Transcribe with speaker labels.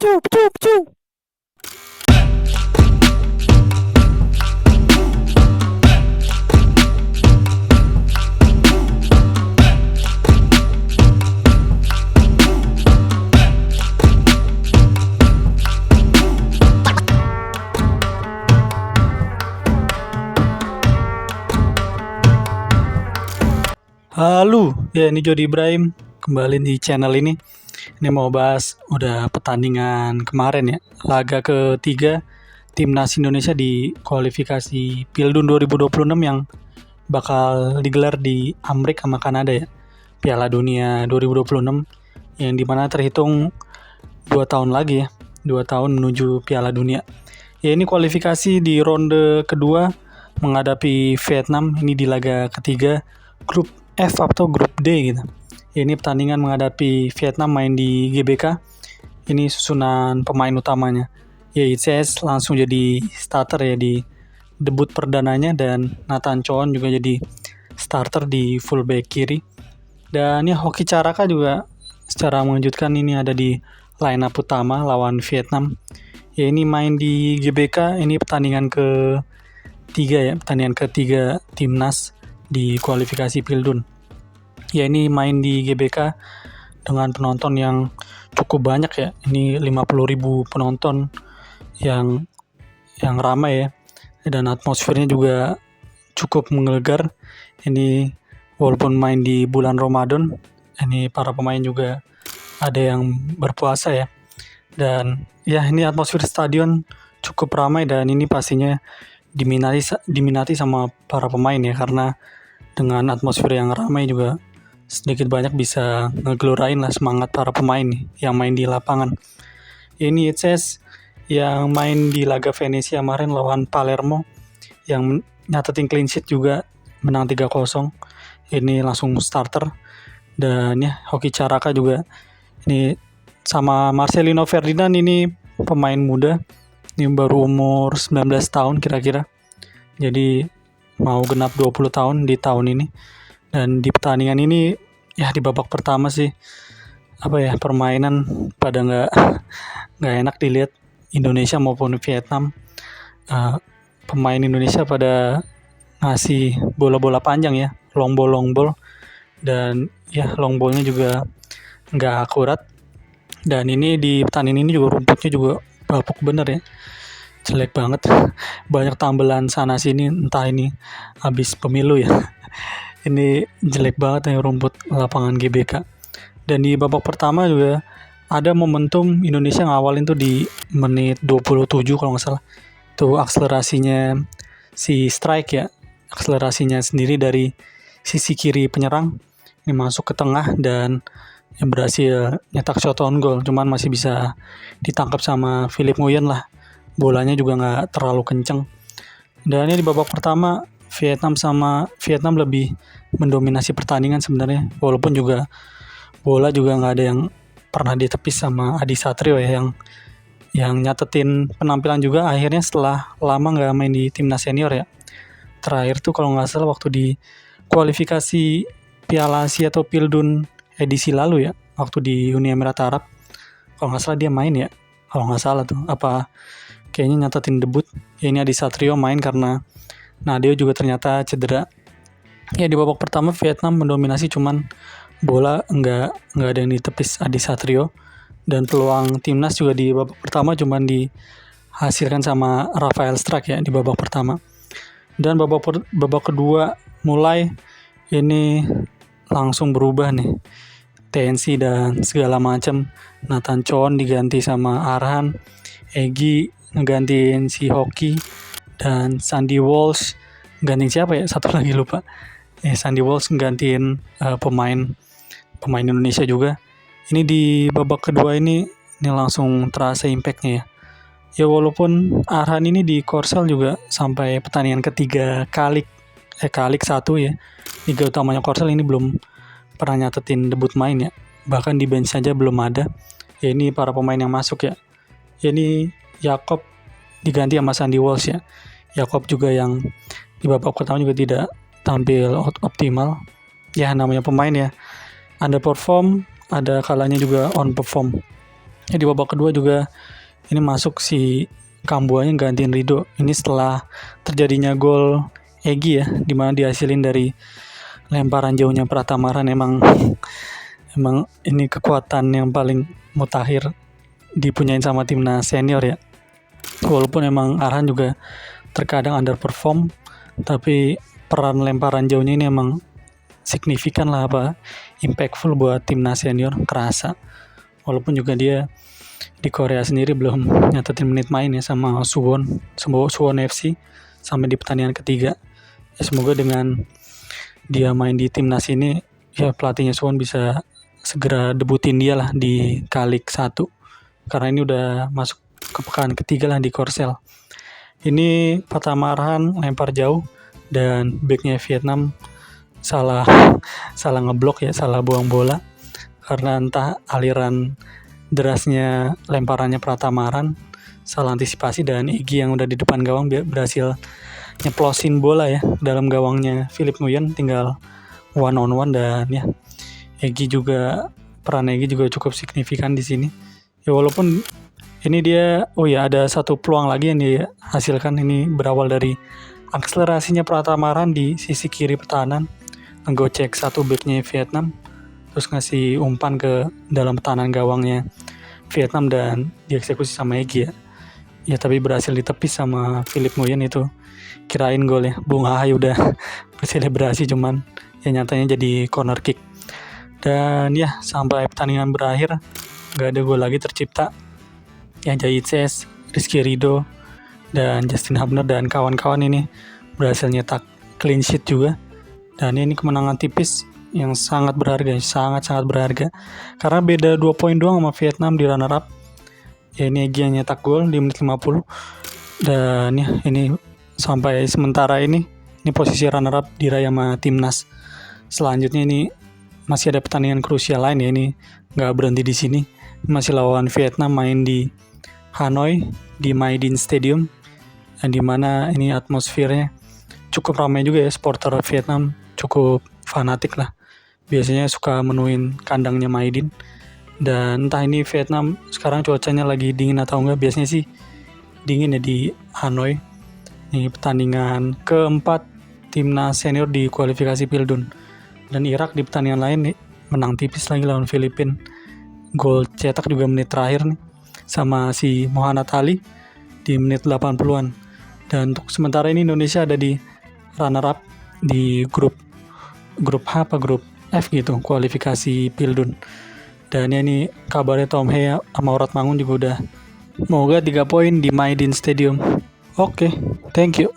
Speaker 1: Cup, cup, cup. Halo, ya ini Jody Ibrahim kembali di channel ini. Ini mau bahas udah pertandingan kemarin ya, laga ketiga Timnas Indonesia di kualifikasi Pildun 2026 yang bakal digelar di Amerika sama Kanada ya. Piala Dunia 2026 yang dimana terhitung 2 tahun lagi ya, 2 tahun menuju Piala Dunia. Ya ini kualifikasi di ronde kedua menghadapi Vietnam ini di laga ketiga grup F atau grup D gitu. Ini pertandingan menghadapi Vietnam main di GBK. Ini susunan pemain utamanya. Ya ICS langsung jadi starter ya di debut perdananya dan Nathan Choon juga jadi starter di fullback kiri. Dan ya Hoki Caraka juga secara mengejutkan ini ada di line up utama lawan Vietnam. Ya ini main di GBK, ini pertandingan ketiga Timnas di kualifikasi Pildun. Ya ini main di GBK dengan penonton yang cukup banyak ya. Ini 50.000 penonton yang ramai ya. Dan atmosfernya juga cukup menggelegar. Ini walaupun main di bulan Ramadan, ini para pemain juga ada yang berpuasa ya. Dan ya ini atmosfer stadion cukup ramai dan ini pastinya diminati sama para pemain ya, karena dengan atmosfer yang ramai juga sedikit banyak bisa ngegelorain lah semangat para pemain nih yang main di lapangan. Ini ICS yang main di laga Venezia kemarin lawan Palermo yang nyatetin clean sheet juga, menang 3-0. Ini langsung starter. Dan ya Hoki Caraka juga ini sama Marcelino Ferdinand, ini pemain muda. Ini baru umur 19 tahun kira-kira. Jadi mau genap 20 tahun di tahun ini. Dan di pertandingan ini ya di babak pertama sih permainan pada nggak enak dilihat. Indonesia maupun Vietnam, pemain Indonesia pada ngasih bola-bola panjang ya, long ball, dan ya long ballnya juga nggak akurat. Dan ini di pertandingan ini juga rumputnya juga bapuk bener ya, jelek banget, banyak tambelan sana sini, entah ini habis pemilu ya. Ini jelek banget ya rumput lapangan GBK. Dan di babak pertama juga ada momentum Indonesia ngawalin tuh di menit 27 kalau nggak salah. Tuh akselerasinya si Strike ya, akselerasinya sendiri dari sisi kiri penyerang ini masuk ke tengah dan yang berhasil nyetak shot on goal, cuman masih bisa ditangkap sama Philip Nguyen lah. Bolanya juga nggak terlalu kenceng. Dan ini di babak pertama Vietnam lebih mendominasi pertandingan sebenarnya, walaupun juga bola juga nggak ada yang pernah ditepis sama Adi Satrio ya, yang nyatetin penampilan juga akhirnya setelah lama nggak main di timnas senior ya. Terakhir tuh kalau nggak salah waktu di kualifikasi Piala Asia atau Pildun edisi lalu ya, waktu di Uni Emirat Arab kalau nggak salah dia main ya, kalau nggak salah tuh kayaknya nyatetin debut ya. Ini Adi Satrio main karena Nadeo juga ternyata cedera. Ya di babak pertama Vietnam mendominasi, cuman bola nggak ada yang ditepis Adi Satrio, dan peluang timnas juga di babak pertama cuman dihasilkan sama Rafael Struijk ya di babak pertama. Dan babak kedua mulai ini langsung berubah nih, tensi dan segala macam. Nathan Choon diganti sama Arhan, Egy ngegantiin si Hoki, dan Sandy Walsh gantiin siapa ya, satu lagi lupa. Sandy Walsh gantiin pemain Indonesia juga. Ini di babak kedua ini langsung terasa impactnya ya. Ya walaupun Arhan ini di Korsel juga sampai pertandingan ketiga kalik 1 ya. Liga utamanya Korsel ini belum pernah nyatetin debut main ya. Bahkan di bench saja belum ada. Ya ini para pemain yang masuk ya. Ya ini Jakob diganti sama Sandy Walsh ya. Jakob juga yang di babak pertama juga tidak tampil optimal. Ya namanya pemain ya, underperform, ada kalanya juga on perform. Di babak kedua juga ini masuk si Kambuaya gantiin Rido. Ini setelah terjadinya gol Egy ya, dimana dihasilin dari lemparan jauhnya Pratamaran. Emang ini kekuatan yang paling mutakhir dipunyain sama timnas senior ya. Walaupun emang Arhan juga terkadang underperform, tapi peran lemparan jauhnya ini emang signifikan lah, impactful buat timnas senior, kerasa. Walaupun juga dia di Korea sendiri belum nyatetin menit main ya sama Suwon FC sampai di pertandingan ketiga. Ya, semoga dengan dia main di timnas ini ya pelatihnya Suwon bisa segera debutin dia lah di K-League 1, karena ini udah masuk ke pekan ketiga lah di Korsel. Ini pertama Arhan lempar jauh dan backnya Vietnam salah ngeblok ya, salah buang bola karena entah aliran derasnya lemparannya Pratamaran salah antisipasi, dan Egy yang udah di depan gawang berhasil nyeplosin bola ya dalam gawangnya Philip Nguyen, tinggal one on one. Dan ya peran Egy juga cukup signifikan di sini ya, walaupun ini dia ada satu peluang lagi yang dihasilkan. Ini berawal dari akselerasinya Pratamaran di sisi kiri pertahanan, ngegocek satu backnya Vietnam, terus ngasih umpan ke dalam pertahanan gawangnya Vietnam dan dieksekusi sama Egy ya, tapi berhasil ditepis sama Philip Nguyen. Itu kirain gol ya, Bung Ahai udah berselebrasi, cuman ya nyatanya jadi corner kick. Dan ya sampai pertandingan berakhir gak ada gol lagi tercipta. Yang Jaitzes, Rizky Rido, dan Justin Hubner dan kawan-kawan ini berhasil nyetak clean sheet juga. Dan ini kemenangan tipis yang sangat berharga, sangat-sangat berharga. Karena beda 2 poin doang sama Vietnam di runner up. Ya ini Egy yang nyetak gol di menit 50. Dan ya ini sampai sementara ini posisi runner up diraih sama timnas. Selanjutnya ini masih ada pertandingan krusial lain ya, ini nggak berhenti di sini. Masih lawan Vietnam, main di Hanoi di Maidin Stadium, dan dimana ini atmosfernya cukup ramai juga ya, supporter Vietnam cukup fanatik lah, biasanya suka menuin kandangnya Maidin. Dan entah ini Vietnam sekarang cuacanya lagi dingin atau enggak, biasanya sih dingin ya di Hanoi. Ini pertandingan keempat timnas senior di kualifikasi Pildun. Dan Irak di pertandingan lain nih menang tipis lagi lawan Filipina. Gol cetak juga menit terakhir nih sama si Mohanad Ali di menit 80-an. Dan untuk sementara ini Indonesia ada di runner up di grup F gitu, kualifikasi Pildun. Dan ya ini kabarnya Tom Hea sama Orat Mangun juga udah mau 3 poin di Maidin Stadium. Oke, thank you.